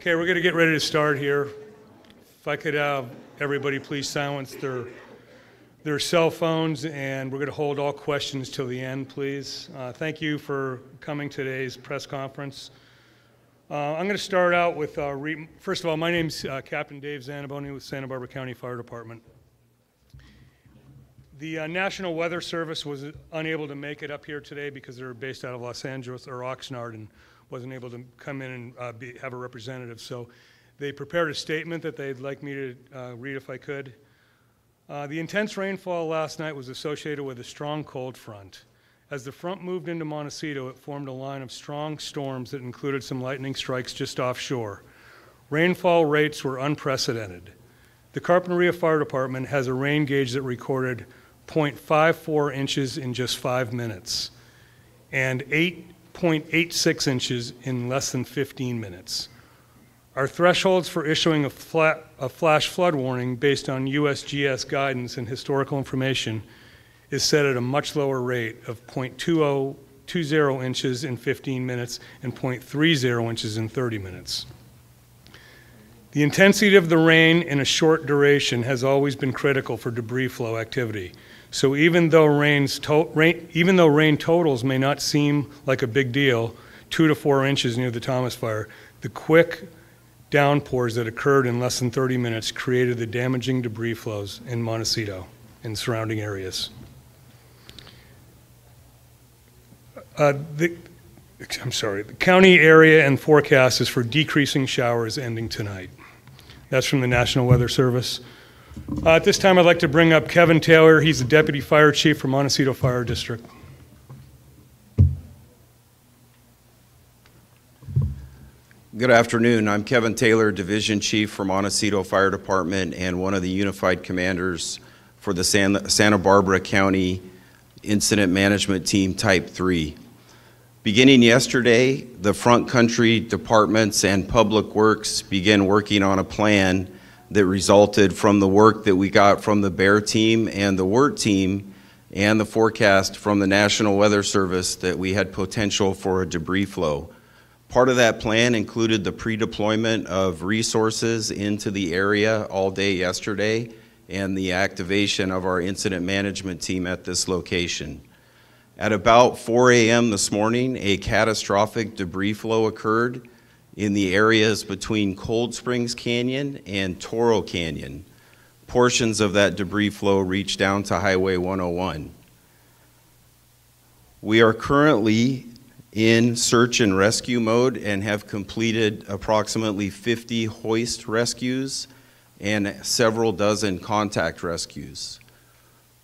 Okay, we're going to get ready to start here. If I could have everybody please silence their cell phones, and we're going to hold all questions till the end, please. Thank you for coming to today's press conference. I'm going to start out with, first of all, my name's Captain Dave Zanaboni with Santa Barbara County Fire Department. The National Weather Service was unable to make it up here today because they're based out of Los Angeles or Oxnard and wasn't able to come in and have a representative. So they prepared a statement that they'd like me to read if I could. The intense rainfall last night was associated with a strong cold front. As the front moved into Montecito, it formed a line of strong storms that included some lightning strikes just offshore. Rainfall rates were unprecedented. The Carpinteria Fire Department has a rain gauge that recorded 0.54 inches in just 5 minutes and 8.86 inches in less than 15 minutes. Our thresholds for issuing a flash flood warning based on USGS guidance and historical information is set at a much lower rate of 0.20 inches in 15 minutes and 0.30 inches in 30 minutes. The intensity of the rain in a short duration has always been critical for debris flow activity. So even though rain totals may not seem like a big deal, 2 to 4 inches near the Thomas Fire, the quick downpours that occurred in less than 30 minutes created the damaging debris flows in Montecito and surrounding areas. The county area and forecast is for decreasing showers ending tonight. That's from the National Weather Service. At this time, I'd like to bring up Kevin Taylor. He's the Deputy Fire Chief for Montecito Fire District. Good afternoon. I'm Kevin Taylor, Division Chief for Montecito Fire Department and one of the Unified Commanders for the Santa Barbara County Incident Management Team Type 3. Beginning yesterday, the front country departments and Public Works began working on a plan that resulted from the work that we got from the BEAR team and the WERT team and the forecast from the National Weather Service that we had potential for a debris flow. Part of that plan included the pre-deployment of resources into the area all day yesterday and the activation of our incident management team at this location. At about 4 a.m. this morning, a catastrophic debris flow occurred in the areas between Cold Springs Canyon and Toro Canyon. Portions of that debris flow reached down to Highway 101. We are currently in search and rescue mode and have completed approximately 50 hoist rescues and several dozen contact rescues.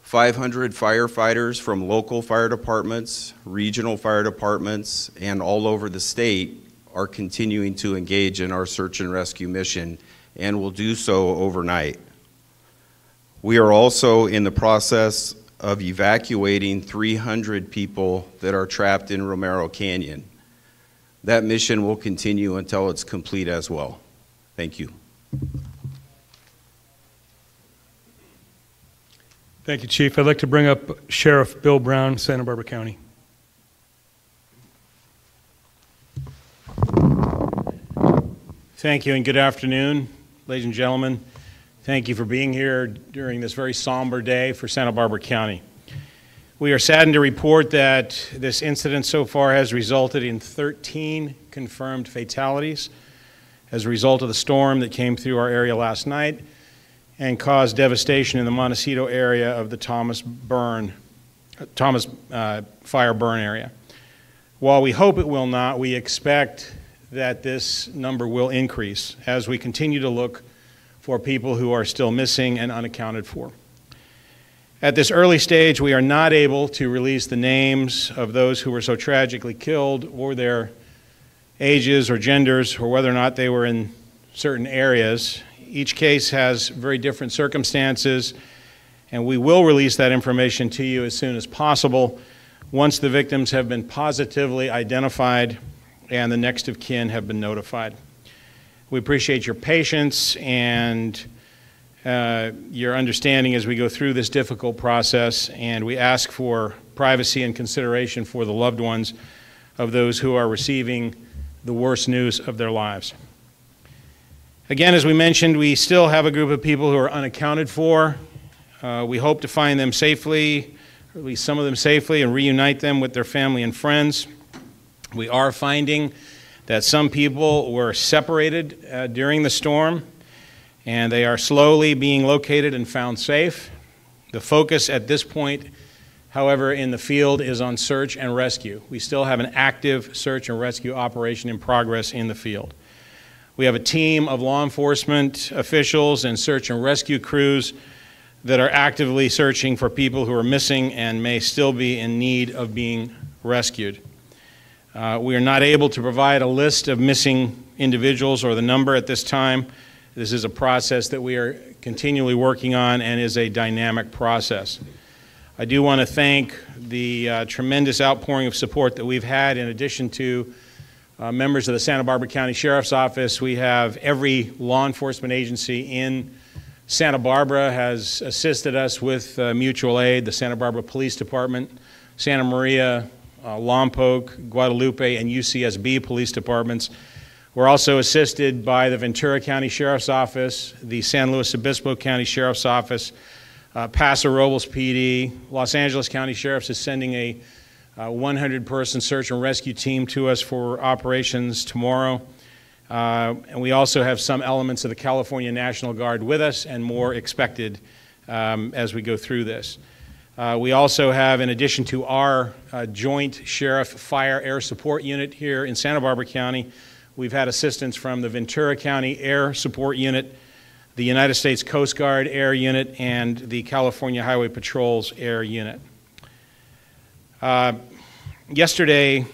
500 firefighters from local fire departments, regional fire departments, and all over the state are continuing to engage in our search and rescue mission and will do so overnight. We are also in the process of evacuating 300 people that are trapped in Romero Canyon. That mission will continue until it's complete as well. Thank you. Thank you, Chief. I'd like to bring up Sheriff Bill Brown, Santa Barbara County. Thank you and good afternoon, ladies and gentlemen. Thank you for being here during this very somber day for Santa Barbara County. We are saddened to report that this incident so far has resulted in 13 confirmed fatalities as a result of the storm that came through our area last night and caused devastation in the Montecito area of the Thomas fire burn area. While we hope it will not, we expect that this number will increase as we continue to look for people who are still missing and unaccounted for. At this early stage, we are not able to release the names of those who were so tragically killed or their ages or genders or whether or not they were in certain areas. Each case has very different circumstances, and we will release that information to you as soon as possible once the victims have been positively identified and the next of kin have been notified. We appreciate your patience and your understanding as we go through this difficult process, and we ask for privacy and consideration for the loved ones of those who are receiving the worst news of their lives. Again, as we mentioned, we still have a group of people who are unaccounted for. We hope to find them safely, or at least some of them safely, and reunite them with their family and friends. We are finding that some people were separated during the storm, and they are slowly being located and found safe. The focus at this point, however, in the field is on search and rescue. We still have an active search and rescue operation in progress in the field. We have a team of law enforcement officials and search and rescue crews that are actively searching for people who are missing and may still be in need of being rescued. We are not able to provide a list of missing individuals or the number at this time. This is a process that we are continually working on and is a dynamic process. I do want to thank the tremendous outpouring of support that we've had. In addition to members of the Santa Barbara County Sheriff's Office, we have every law enforcement agency in Santa Barbara has assisted us with mutual aid. The Santa Barbara Police Department, Santa Maria, Lompoc, Guadalupe, and UCSB police departments. We're also assisted by the Ventura County Sheriff's Office, the San Luis Obispo County Sheriff's Office, Paso Robles PD. Los Angeles County Sheriff's is sending a 100-person search and rescue team to us for operations tomorrow. And we also have some elements of the California National Guard with us and more expected as we go through this. We also have, in addition to our joint sheriff fire air support unit here in Santa Barbara County, we've had assistance from the Ventura County Air Support Unit, the United States Coast Guard Air Unit, and the California Highway Patrol's Air Unit. Yesterday,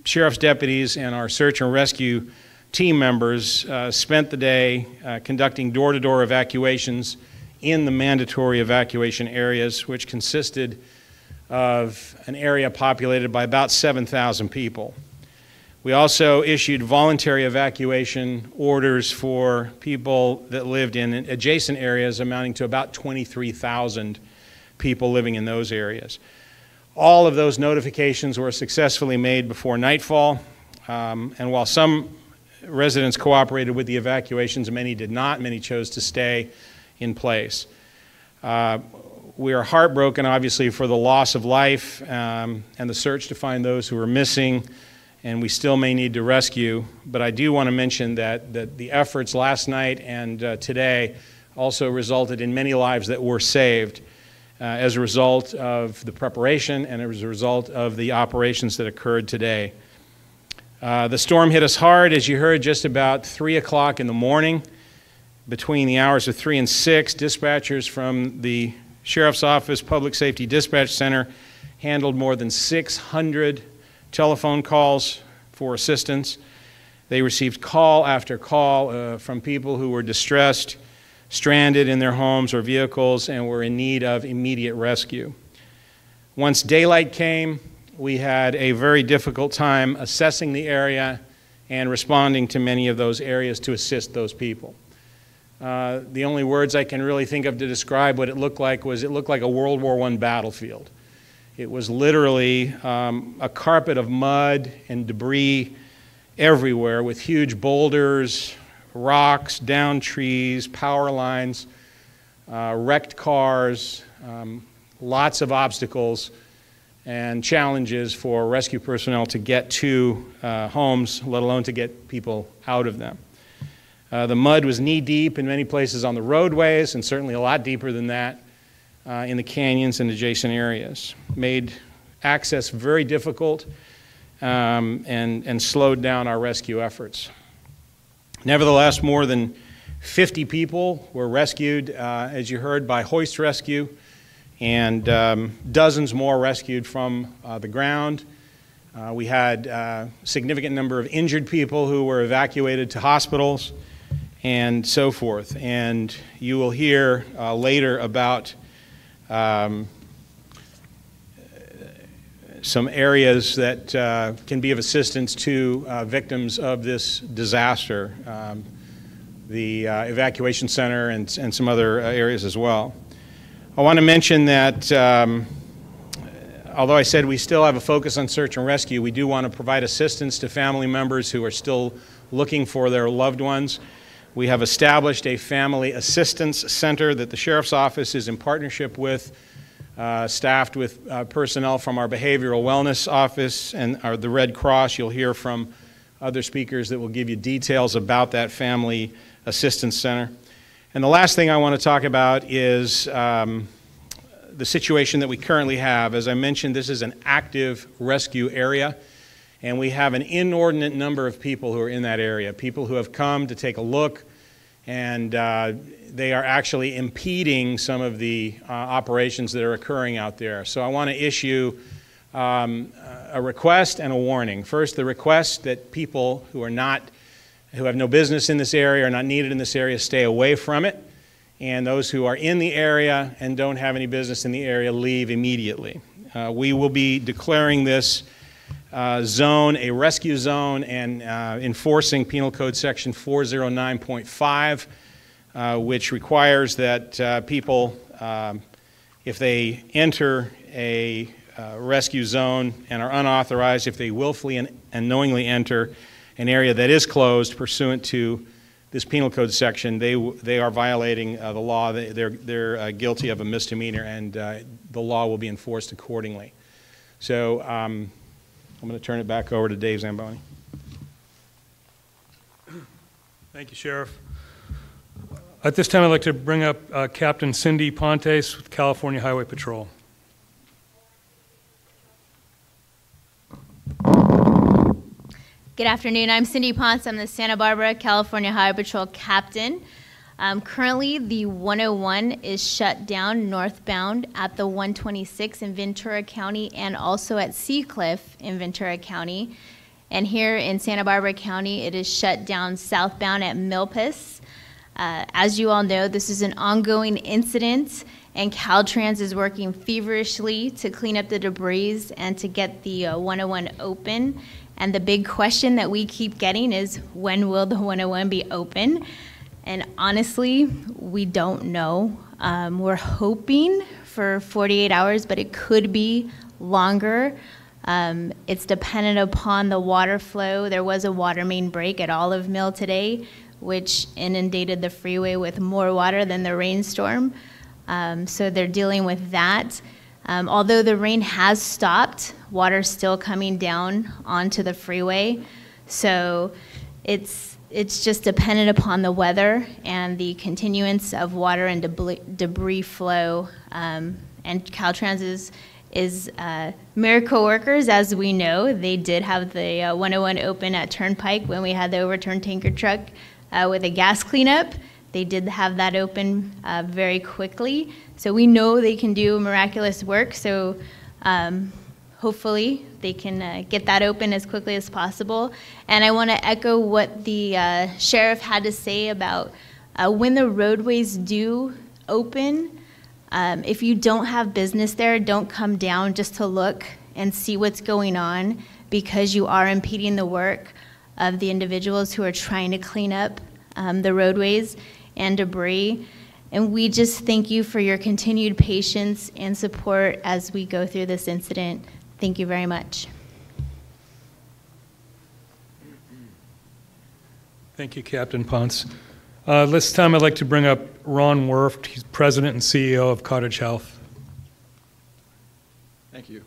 sheriff's deputies and our search and rescue team members spent the day conducting door-to-door evacuations in the mandatory evacuation areas, which consisted of an area populated by about 7,000 people. We also issued voluntary evacuation orders for people that lived in adjacent areas amounting to about 23,000 people living in those areas. All of those notifications were successfully made before nightfall, and while some residents cooperated with the evacuations, many did not. Many chose to stay in place. We are heartbroken, obviously, for the loss of life and the search to find those who are missing, and we still may need to rescue. But I do want to mention that the efforts last night and today also resulted in many lives that were saved as a result of the preparation and as a result of the operations that occurred today. The storm hit us hard, as you heard, just about 3 o'clock in the morning. Between the hours of 3 and 6, dispatchers from the Sheriff's Office Public Safety Dispatch Center handled more than 600 telephone calls for assistance. They received call after call from people who were distressed, stranded in their homes or vehicles, and were in need of immediate rescue. Once daylight came, we had a very difficult time assessing the area and responding to many of those areas to assist those people. The only words I can really think of to describe what it looked like was it looked like a World War I battlefield. It was literally a carpet of mud and debris everywhere, with huge boulders, rocks, downed trees, power lines, wrecked cars, lots of obstacles and challenges for rescue personnel to get to homes, let alone to get people out of them. The mud was knee-deep in many places on the roadways, and certainly a lot deeper than that in the canyons and adjacent areas. Made access very difficult and slowed down our rescue efforts. Nevertheless, more than 50 people were rescued, as you heard, by hoist rescue, and dozens more rescued from the ground. We had a significant number of injured people who were evacuated to hospitals and so forth. And you will hear later about some areas that can be of assistance to victims of this disaster, the evacuation center and some other areas as well. I want to mention that although I said we still have a focus on search and rescue, we do want to provide assistance to family members who are still looking for their loved ones. We have established a family assistance center that the Sheriff's Office is in partnership with, staffed with personnel from our Behavioral Wellness Office and the Red Cross. You'll hear from other speakers that will give you details about that family assistance center. And the last thing I want to talk about is the situation that we currently have. As I mentioned, this is an active rescue area, and we have an inordinate number of people who are in that area, people who have come to take a look, and they are actually impeding some of the operations that are occurring out there. So I want to issue a request and a warning. First, the request that people who have no business in this area or not needed in this area stay away from it, and those who are in the area and don't have any business in the area leave immediately. We will be declaring this zone a rescue zone and enforcing Penal Code Section 409.5, which requires that people, if they enter a rescue zone and are unauthorized, if they willfully and knowingly enter an area that is closed pursuant to this penal code section, they are violating the law. They're guilty of a misdemeanor, and the law will be enforced accordingly. So I'm going to turn it back over to Dave Zamboni. Thank you, Sheriff. At this time, I'd like to bring up Captain Cindy Pontes with California Highway Patrol. Good afternoon. I'm Cindy Ponce. I'm the Santa Barbara, California Highway Patrol Captain. Currently, the 101 is shut down northbound at the 126 in Ventura County and also at Seacliff in Ventura County. And here in Santa Barbara County, it is shut down southbound at Milpas. As you all know, this is an ongoing incident, and Caltrans is working feverishly to clean up the debris and to get the 101 open. And the big question that we keep getting is, when will the 101 be open? And honestly, we don't know. We're hoping for 48 hours, but it could be longer. It's dependent upon the water flow. There was a water main break at Olive Mill today, which inundated the freeway with more water than the rainstorm. So they're dealing with that. Although the rain has stopped, water's still coming down onto the freeway. So it's just dependent upon the weather and the continuance of water and debris flow. And Caltrans is miracle workers, as we know. They did have the 101 open at Turnpike when we had the overturned tanker truck with a gas cleanup. They did have that open very quickly. So we know they can do miraculous work. So hopefully they can get that open as quickly as possible. And I want to echo what the sheriff had to say about when the roadways do open. If you don't have business there, don't come down just to look and see what's going on, because you are impeding the work of the individuals who are trying to clean up the roadways and debris. And we just thank you for your continued patience and support as we go through this incident. Thank you very much. Thank you, Captain Ponce. This time I'd like to bring up Ron Werft. He's President and CEO of Cottage Health. Thank you.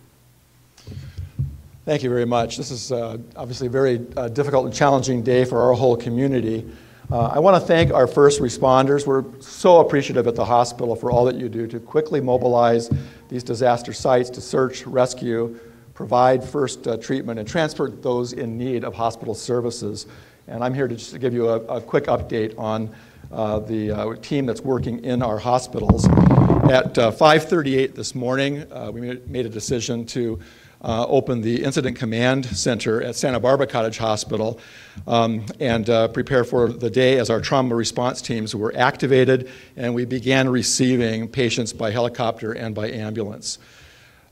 Thank you very much. This is obviously a very difficult and challenging day for our whole community. I want to thank our first responders. We're so appreciative at the hospital for all that you do to quickly mobilize these disaster sites to search, rescue, provide first treatment, and transport those in need of hospital services. And I'm here to just give you a quick update on the team that's working in our hospitals. At 5:38 this morning, we made a decision to open the Incident Command Center at Santa Barbara Cottage Hospital and prepare for the day as our trauma response teams were activated, and we began receiving patients by helicopter and by ambulance.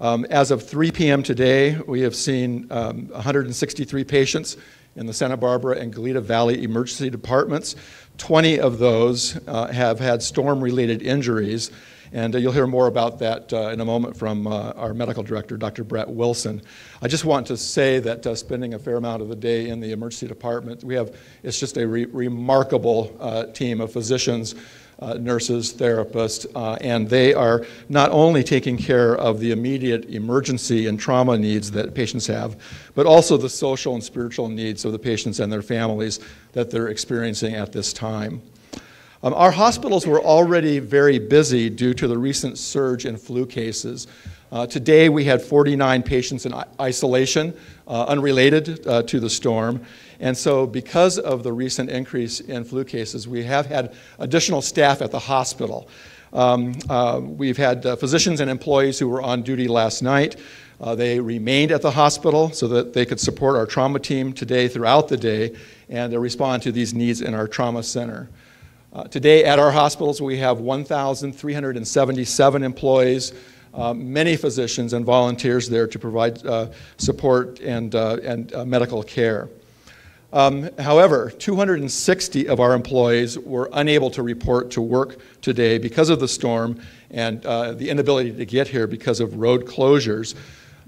As of 3 p.m. today, we have seen 163 patients in the Santa Barbara and Goleta Valley emergency departments. 20 of those have had storm-related injuries, and you'll hear more about that in a moment from our medical director, Dr. Brett Wilson. I just want to say that spending a fair amount of the day in the emergency department, it's just a remarkable team of physicians, nurses, therapists, and they are not only taking care of the immediate emergency and trauma needs that patients have, but also the social and spiritual needs of the patients and their families that they're experiencing at this time. Our hospitals were already very busy due to the recent surge in flu cases. Today we had 49 patients in isolation, unrelated to the storm. And so because of the recent increase in flu cases, we have had additional staff at the hospital. We've had physicians and employees who were on duty last night. They remained at the hospital so that they could support our trauma team today throughout the day and respond to these needs in our trauma center. Today at our hospitals we have 1,377 employees, many physicians and volunteers there to provide support and medical care. However, 260 of our employees were unable to report to work today because of the storm and the inability to get here because of road closures.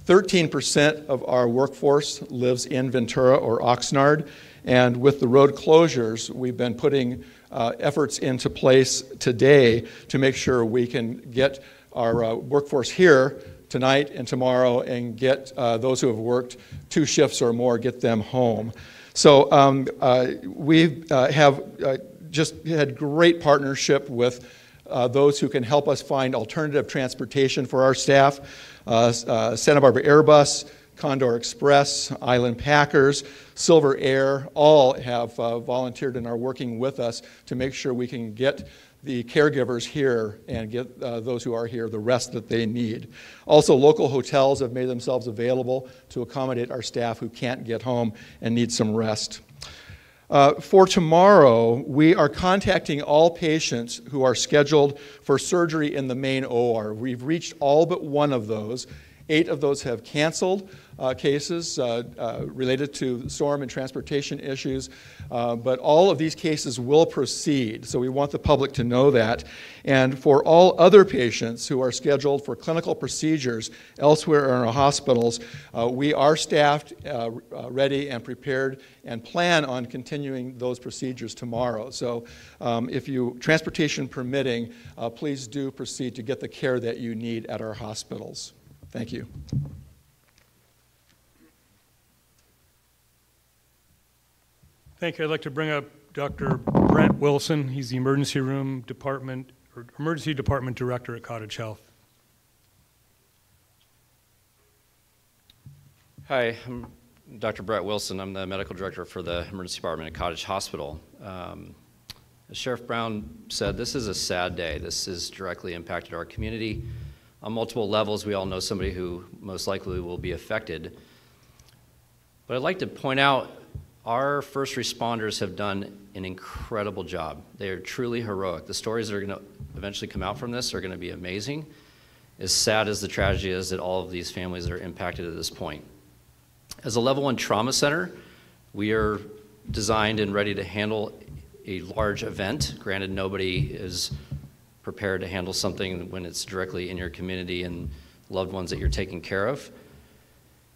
13% of our workforce lives in Ventura or Oxnard, and with the road closures, we've been putting efforts into place today to make sure we can get our workforce here tonight and tomorrow and get those who have worked 2 shifts or more, get them home. So we have just had great partnership with those who can help us find alternative transportation for our staff. Santa Barbara Airbus, Condor Express, Island Packers, Silver Air, all have volunteered and are working with us to make sure we can get the caregivers here and get those who are here the rest that they need. Also, local hotels have made themselves available to accommodate our staff who can't get home and need some rest. For tomorrow, we are contacting all patients who are scheduled for surgery in the main OR. We've reached all but one of those. 8 of those have canceled cases related to storm and transportation issues, but all of these cases will proceed, so we want the public to know that. And for all other patients who are scheduled for clinical procedures elsewhere in our hospitals, we are staffed, ready and prepared, and plan on continuing those procedures tomorrow. So if you, transportation permitting, please do proceed to get the care that you need at our hospitals. Thank you. Thank you. I'd like to bring up Dr. Brent Wilson. He's the emergency department director at Cottage Health. Hi, I'm Dr. Brett Wilson. I'm the medical director for the emergency department at Cottage Hospital. As Sheriff Brown said, this is a sad day. This has directly impacted our community. On multiple levels, we all know somebody who most likely will be affected. But I'd like to point out our first responders have done an incredible job. They are truly heroic. The stories that are going to eventually come out from this are going to be amazing. As sad as the tragedy is that all of these families are impacted at this point. As a level 1 trauma center, we are designed and ready to handle a large event. Granted, nobody is prepared to handle something when it's directly in your community and loved ones that you're taking care of.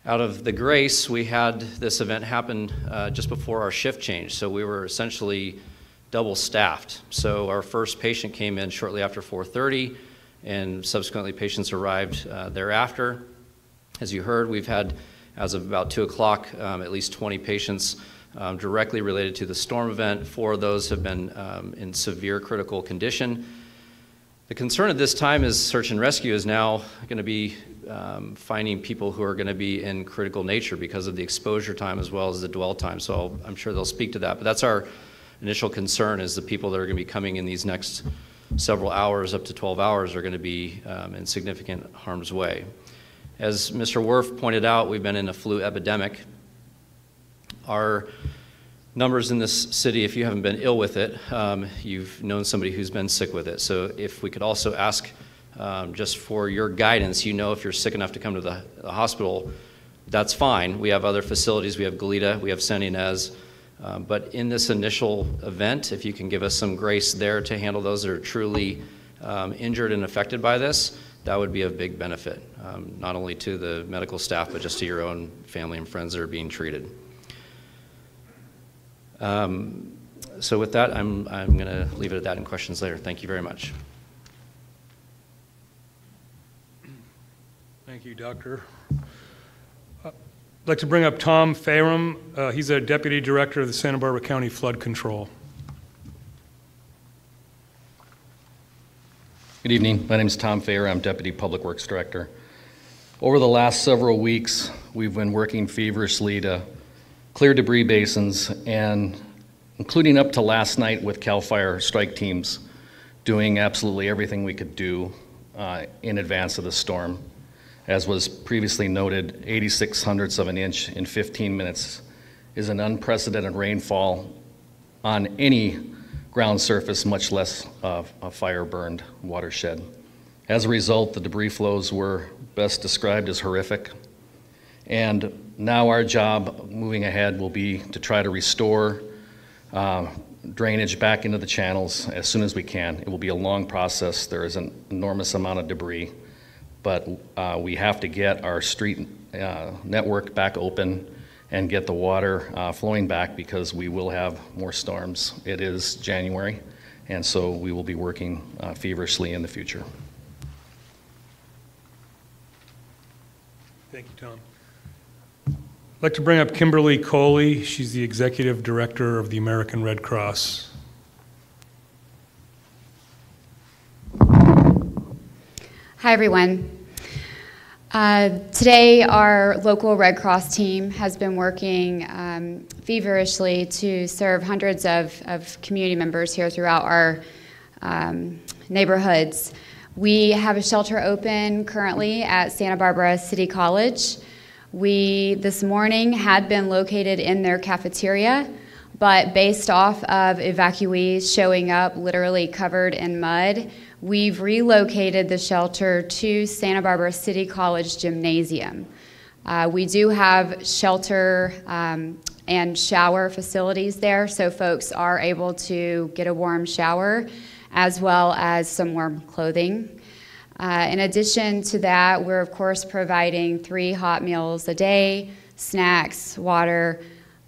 Out of the grace, we had this event happen just before our shift change, so we were essentially double staffed. So our first patient came in shortly after 4:30, and subsequently patients arrived thereafter. As you heard, we've had, as of about 2 o'clock, at least 20 patients directly related to the storm event. 4 of those have been in severe critical condition. The concern at this time is search and rescue is now going to be finding people who are going to be in critical nature because of the exposure time as well as the dwell time. So I'm sure they'll speak to that. But that's our initial concern, is the people that are going to be coming in these next several hours, up to 12 hours, are going to be in significant harm's way. As Mr. Werft pointed out, we've been in a flu epidemic. Our numbers in this city, if you haven't been ill with it, you've known somebody who's been sick with it. So if we could also ask just for your guidance, if you're sick enough to come to the hospital, that's fine. We have other facilities. We have Goleta, we have San Ynez. But in this initial event, if you can give us some grace there to handle those that are truly injured and affected by this, that would be of big benefit, not only to the medical staff, but just to your own family and friends that are being treated. So with that, I'm going to leave it at that and questions later. Thank you very much. Thank you, Doctor. I'd like to bring up Tom Farum. He's a Deputy Director of the Santa Barbara County Flood Control. Good evening. My name is Tom Fayer. I'm Deputy Public Works Director. Over the last several weeks, we've been working feverishly to clear debris basins, and including up to last night with CAL FIRE strike teams, doing absolutely everything we could do in advance of the storm. As was previously noted, 86/100ths of an inch in 15 minutes is an unprecedented rainfall on any ground surface, much less a fire-burned watershed. As a result, the debris flows were best described as horrific. And now our job moving ahead will be to try to restore drainage back into the channels as soon as we can. It will be a long process. There is an enormous amount of debris, but we have to get our street network back open and get the water flowing back, because we will have more storms. It is January, and so we will be working feverishly in the future. Thank you, Tom. I'd like to bring up Kimberly Colley. She's the Executive Director of the American Red Cross. Hi, everyone. Today, our local Red Cross team has been working feverishly to serve hundreds of community members here throughout our neighborhoods. We have a shelter open currently at Santa Barbara City College. We, this morning, had been located in their cafeteria, but based off of evacuees showing up literally covered in mud, we've relocated the shelter to Santa Barbara City College Gymnasium. We do have shelter and shower facilities there, so folks are able to get a warm shower as well as some warm clothing. In addition to that, we're of course providing 3 hot meals a day, snacks, water,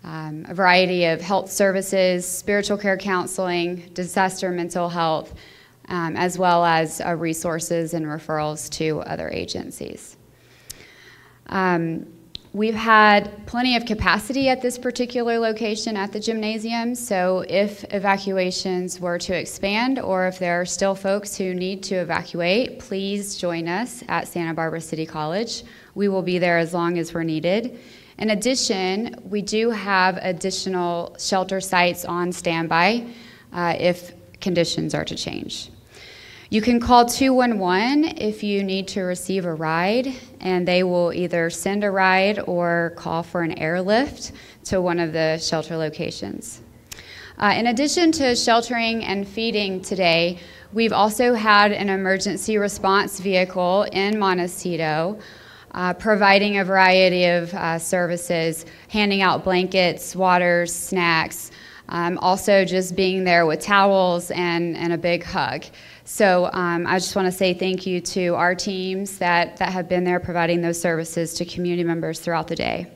a variety of health services, spiritual care counseling, disaster mental health, as well as resources and referrals to other agencies. We've had plenty of capacity at this particular location at the gymnasium, so if evacuations were to expand, or if there are still folks who need to evacuate, please join us at Santa Barbara City College. We will be there as long as we're needed. In addition, we do have additional shelter sites on standby if conditions are to change. You can call 211 if you need to receive a ride, and they will either send a ride or call for an airlift to one of the shelter locations. In addition to sheltering and feeding today, we've also had an emergency response vehicle in Montecito providing a variety of services, handing out blankets, waters, snacks, also just being there with towels and a big hug. So I just want to say thank you to our teams that have been there providing those services to community members throughout the day.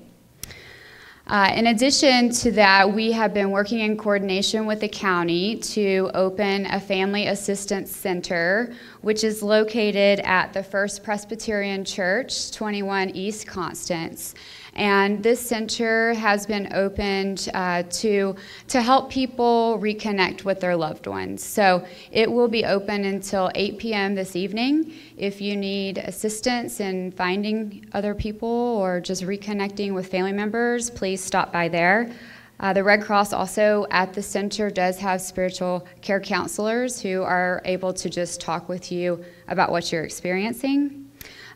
In addition to that, we have been working in coordination with the county to open a family assistance center, which is located at the First Presbyterian Church, 21 East Constance. And this center has been opened to help people reconnect with their loved ones. So it will be open until 8 p.m. this evening. If you need assistance in finding other people or just reconnecting with family members, please stop by there. The Red Cross also at the center does have spiritual care counselors who are able to just talk with you about what you're experiencing.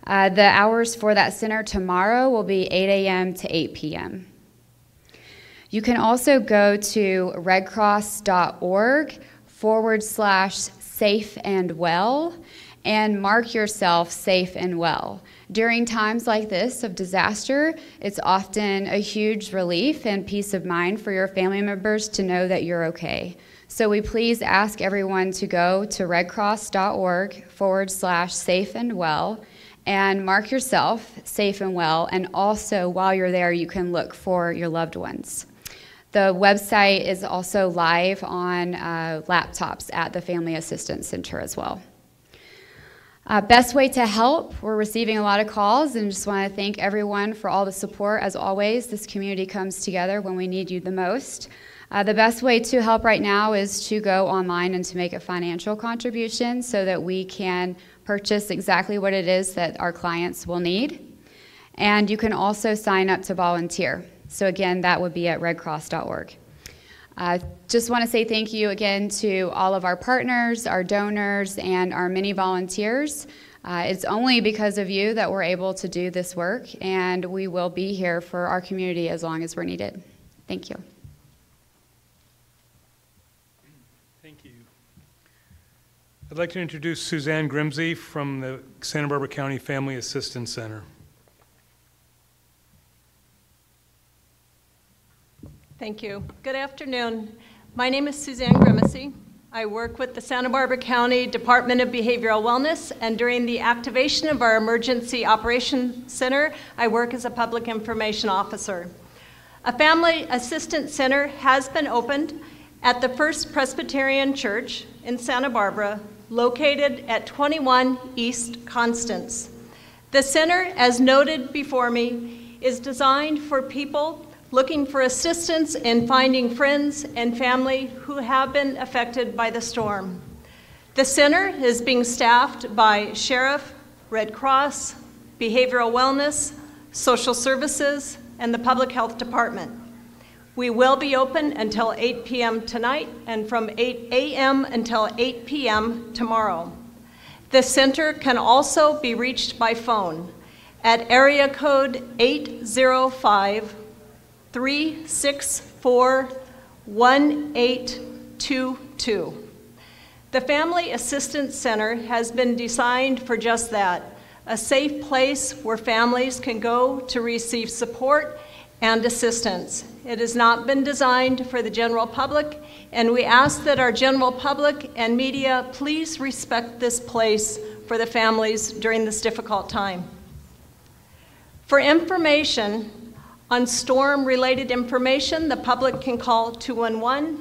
The hours for that center tomorrow will be 8 a.m. to 8 p.m. You can also go to redcross.org/safe and well and mark yourself safe and well. During times like this of disaster, it's often a huge relief and peace of mind for your family members to know that you're okay. So we please ask everyone to go to redcross.org/safe and well and mark yourself safe and well. And also, while you're there, you can look for your loved ones. The website is also live on laptops at the Family Assistance Center as well. Best way to help, we're receiving a lot of calls and just want to thank everyone for all the support. As always, this community comes together when we need you the most. The best way to help right now is to go online and to make a financial contribution so that we can purchase exactly what it is that our clients will need. And you can also sign up to volunteer. So again, that would be at redcross.org. Just want to say thank you again to all of our partners, our donors, and our many volunteers. It's only because of you that we're able to do this work, and we will be here for our community as long as we're needed. Thank you. Thank you. I'd like to introduce Suzanne Grimsey from the Santa Barbara County Family Assistance Center. Thank you. Good afternoon. My name is Suzanne Grimsey. I work with the Santa Barbara County Department of Behavioral Wellness, and during the activation of our Emergency Operations Center, I work as a public information officer. A family assistance center has been opened at the First Presbyterian Church in Santa Barbara, located at 21 East Constance. The center, as noted before me, is designed for people looking for assistance in finding friends and family who have been affected by the storm. The center is being staffed by Sheriff, Red Cross, Behavioral Wellness, Social Services, and the Public Health Department. We will be open until 8 p.m. tonight and from 8 a.m. until 8 p.m. tomorrow. The center can also be reached by phone at area code 805-364-1822. The Family Assistance Center has been designed for just that, a safe place where families can go to receive support and assistance. It has not been designed for the general public, and we ask that our general public and media please respect this place for the families during this difficult time. For information on storm-related information, the public can call 211.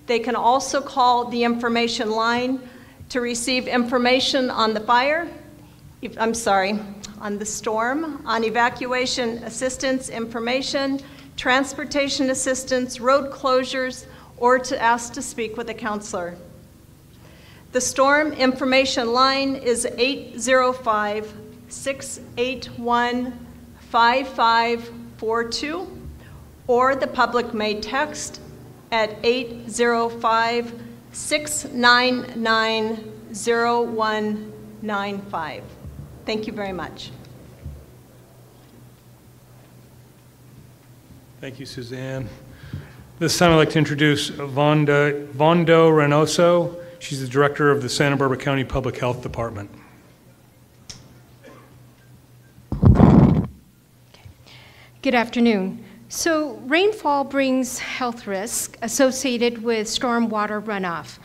They can also call the information line to receive information on the fire, on the storm, on evacuation assistance information, transportation assistance, road closures, or to ask to speak with a counselor. The storm information line is 805-681-5542, or the public may text at 805-699-0195. Thank you very much. Thank you, Suzanne. This time I'd like to introduce Vondo Reynoso. She's the director of the Santa Barbara County Public Health Department. Good afternoon. So rainfall brings health risks associated with stormwater runoff.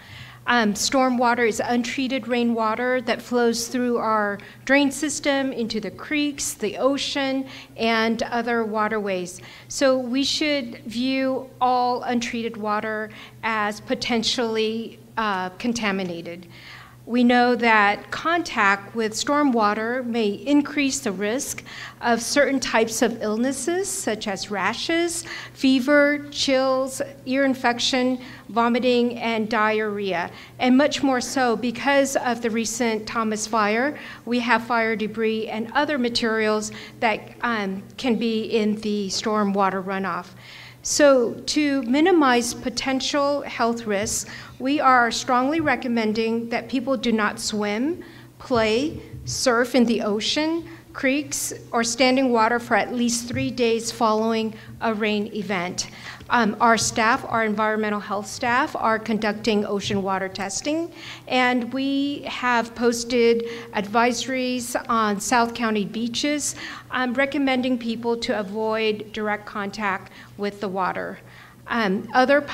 Stormwater is untreated rainwater that flows through our drain system into the creeks, the ocean, and other waterways. So we should view all untreated water as potentially contaminated. We know that contact with stormwater may increase the risk of certain types of illnesses, such as rashes, fever, chills, ear infection, vomiting, and diarrhea, and much more so because of the recent Thomas fire. We have fire debris and other materials that can be in the stormwater runoff. So to minimize potential health risks, we are strongly recommending that people do not swim, play, surf in the ocean, creeks, or standing water for at least 3 days following a rain event. Our staff, our environmental health staff, are conducting ocean water testing, and we have posted advisories on South County beaches recommending people to avoid direct contact with the water. Other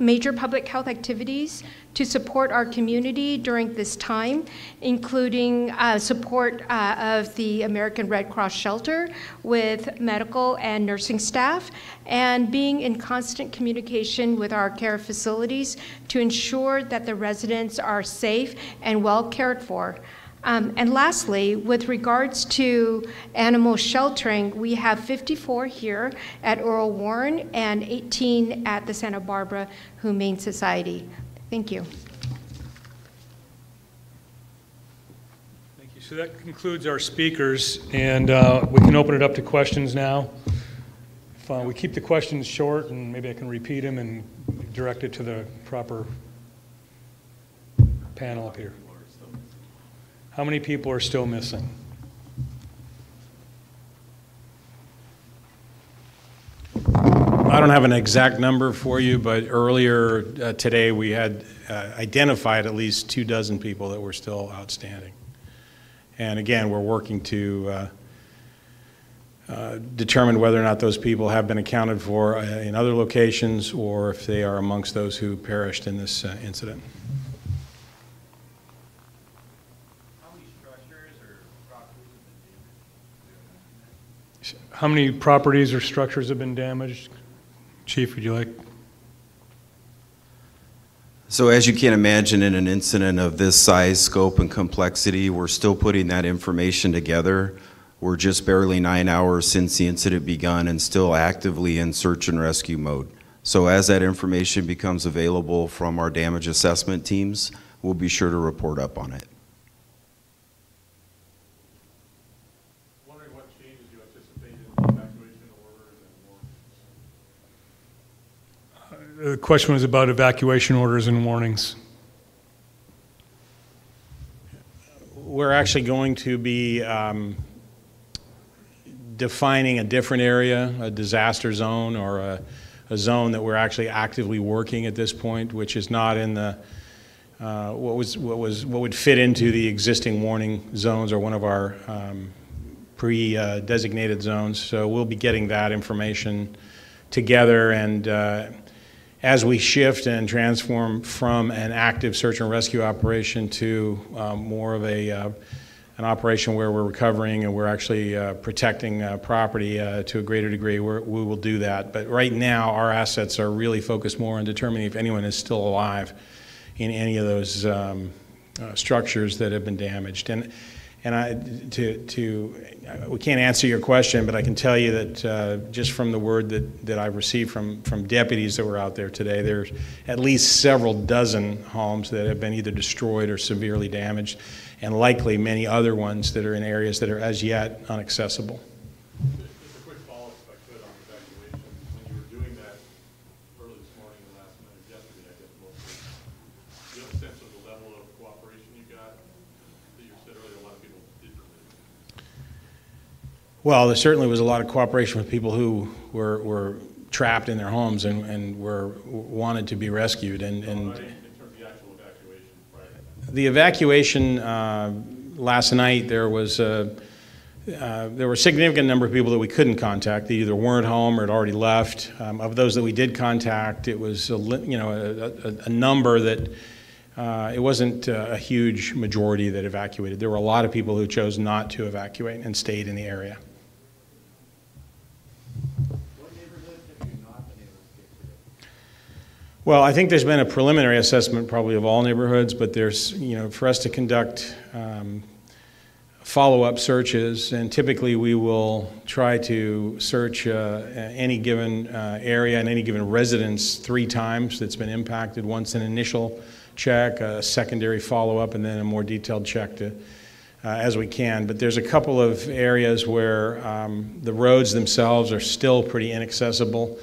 major public health activities to support our community during this time, including support of the American Red Cross shelter with medical and nursing staff, and being in constant communication with our care facilities to ensure that the residents are safe and well cared for. And lastly, with regards to animal sheltering, we have 54 here at Earl Warren and 18 at the Santa Barbara Humane Society. Thank you. Thank you. So that concludes our speakers, and we can open it up to questions now. If we keep the questions short, and maybe I can repeat them and direct it to the proper panel up here. How many people are still missing? I don't have an exact number for you, but earlier today we had identified at least 24 people that were still outstanding. And again, we're working to determine whether or not those people have been accounted for in other locations or if they are amongst those who perished in this incident. How many properties or structures have been damaged? Chief, would you like? So as you can imagine, in an incident of this size, scope, and complexity, we're still putting that information together. We're just barely 9 hours since the incident begun and still actively in search and rescue mode. So as that information becomes available from our damage assessment teams, we'll be sure to report up on it. Wondering what changes you anticipate in the evacuation orders and warnings? The question was about evacuation orders and warnings. We're actually going to be defining a different area, a disaster zone, or a zone that we're actually actively working at this point, which is not in the what would fit into the existing warning zones or one of our pre-designated zones. So we'll be getting that information together, and as we shift and transform from an active search and rescue operation to more of an operation where we're recovering and we're actually protecting property to a greater degree, we will do that. But right now, our assets are really focused more on determining if anyone is still alive in any of those structures that have been damaged. And we can't answer your question, but I can tell you that just from the word that I've received from deputies that were out there today, there's at least several dozen homes that have been either destroyed or severely damaged, and likely many other ones that are in areas that are as yet inaccessible. Just a quick follow-up, if I could, on evacuation. When you were doing that early this morning and last night, or yesterday, I guess, mostly, do you have a sense of the level of cooperation you got? You said earlier a lot of people did participate. Well, there certainly was a lot of cooperation with people who were trapped in their homes and wanted to be rescued. And in terms of the actual evacuation, right? The evacuation last night, there were a significant number of people that we couldn't contact. They either weren't home or had already left. Of those that we did contact, it was a number that it wasn't a huge majority that evacuated. There were a lot of people who chose not to evacuate and stayed in the area. What neighborhoods have you not been able to get to? Well, I think there's been a preliminary assessment probably of all neighborhoods, but there's, for us to conduct follow-up searches, and typically we will try to search any given area and any given residence 3 times that's been impacted. Once an initial check, a secondary follow-up, and then a more detailed check as we can. But there's a couple of areas where the roads themselves are still pretty inaccessible.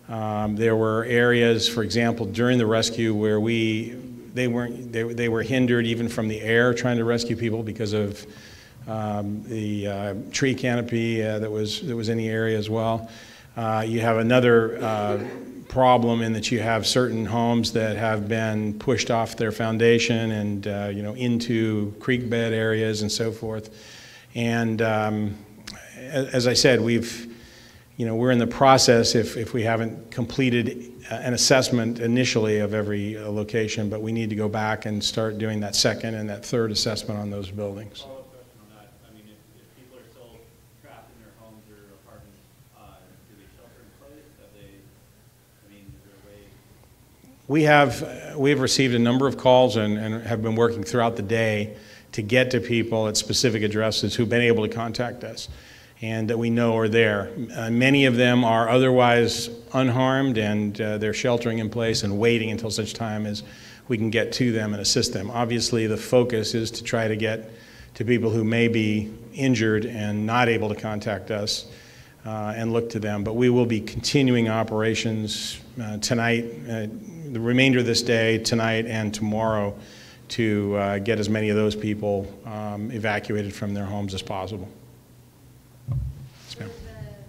There were areas, for example, during the rescue where they were hindered even from the air trying to rescue people because of the tree canopy that was in the area as well. You have another problem in that you have certain homes that have been pushed off their foundation and into creek bed areas and so forth. And as I said, we're in the process, if we haven't completed an assessment initially of every location, but we need to go back and start doing that second and that third assessment on those buildings. Follow-up question on that. I mean, if people are still trapped in their homes or apartments, do they shelter in place? Is there a way? We have received a number of calls and have been working throughout the day to get to people at specific addresses who've been able to contact us and that we know are there. Many of them are otherwise unharmed, and they're sheltering in place and waiting until such time as we can get to them and assist them. Obviously, the focus is to try to get to people who may be injured and not able to contact us and look to them. But we will be continuing operations tonight, the remainder of this day, tonight, and tomorrow to get as many of those people evacuated from their homes as possible. The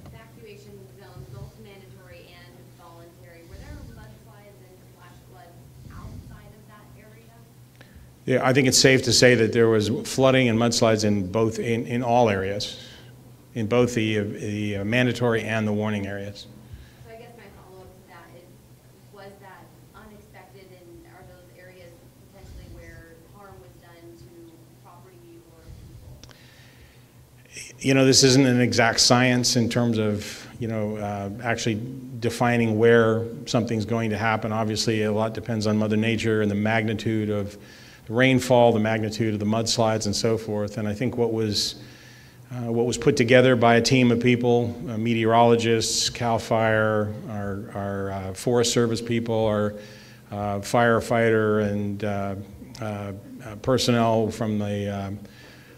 evacuation zones, both mandatory and voluntary, were there mudslides and flash floods outside of that area? Yeah, I think it's safe to say that there was flooding and mudslides in all areas, in both the mandatory and the warning areas. So I guess my follow-up to that is, was that unexpected, and are those areas potentially where harm was done to property or people? This isn't an exact science in terms of, actually defining where something's going to happen. Obviously, a lot depends on Mother Nature and the magnitude of the rainfall, the magnitude of the mudslides, and so forth. And I think what was put together by a team of people, meteorologists, CAL FIRE, our Forest Service people, our firefighter, and personnel from the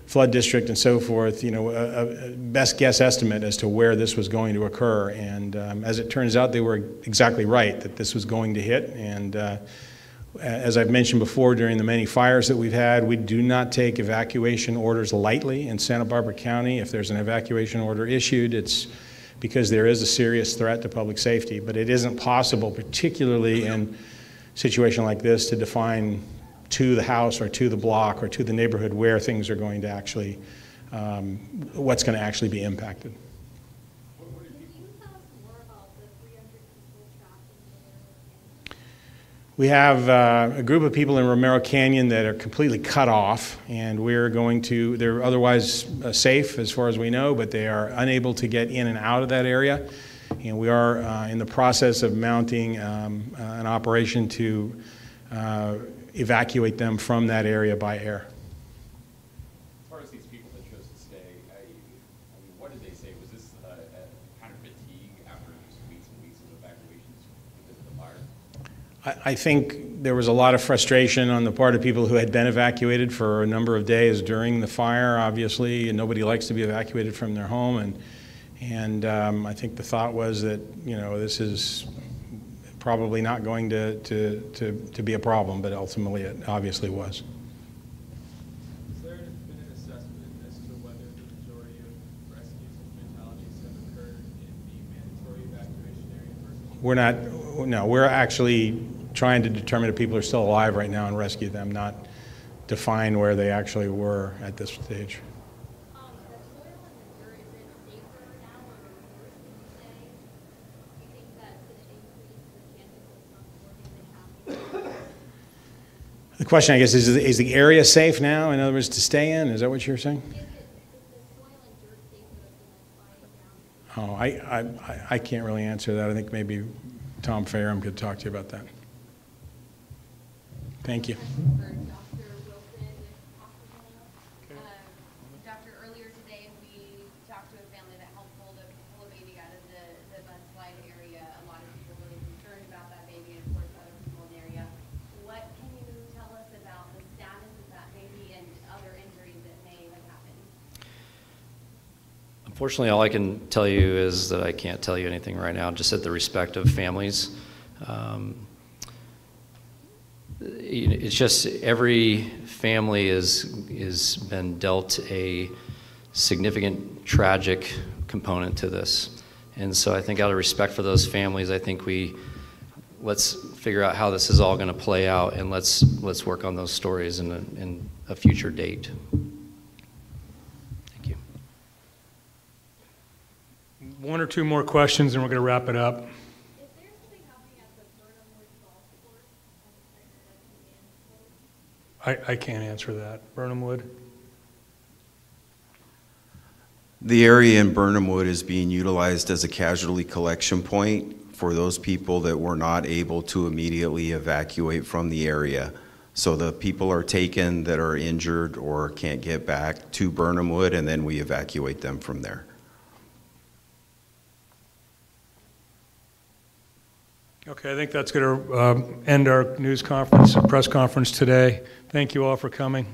flood district and so forth, a best guess estimate as to where this was going to occur. And as it turns out, they were exactly right that this was going to hit. And as I've mentioned before, during the many fires that we've had, we do not take evacuation orders lightly in Santa Barbara County. If there's an evacuation order issued, it's because there is a serious threat to public safety. But it isn't possible, particularly in a situation like this, to define to the house or to the block or to the neighborhood where things are going to actually, what's going to actually be impacted. Can you tell us more about the 300 people trapped in the area? We have a group of people in Romero Canyon that are completely cut off, and they're otherwise safe as far as we know, but they are unable to get in and out of that area. And we are in the process of mounting an operation to evacuate them from that area by air. As far as these people that chose to stay, I mean, what did they say? Was this kind of fatigue after just weeks and weeks of evacuations because of the fire? I think there was a lot of frustration on the part of people who had been evacuated for a number of days during the fire, obviously, and nobody likes to be evacuated from their home. And I think the thought was that, this is probably not going to be a problem, but ultimately it obviously was. Has there been an assessment as to whether the majority of rescues and fatalities have occurred in the mandatory evacuation area versus? We're actually trying to determine if people are still alive right now and rescue them, not define where they actually were at this stage. The question, I guess, is the area safe now, in other words, to stay in? Is that what you're saying? Oh, I can't really answer that. I think maybe Tom Fairham could talk to you about that. Thank you. Doctor, earlier today we talked to a family that helped pull a baby out of the mudslide area. A lot of people really concerned about that baby, and of course other people in the area. What can you tell us about the status of that baby and other injuries that may have happened? Unfortunately, all I can tell you is that I can't tell you anything right now, just at the respective families. It's just every family is been dealt a significant tragic component to this. And so I think out of respect for those families, I think let's figure out how this is all going to play out, and let's work on those stories in a future date. Thank you. One or two more questions and we're going to wrap it up. I can't answer that. Burnham Wood? The area in Burnham Wood is being utilized as a casualty collection point for those people that were not able to immediately evacuate from the area. So the people are taken that are injured or can't get back to Burnham Wood, and then we evacuate them from there. Okay, I think that's going to end our news conference, press conference today. Thank you all for coming.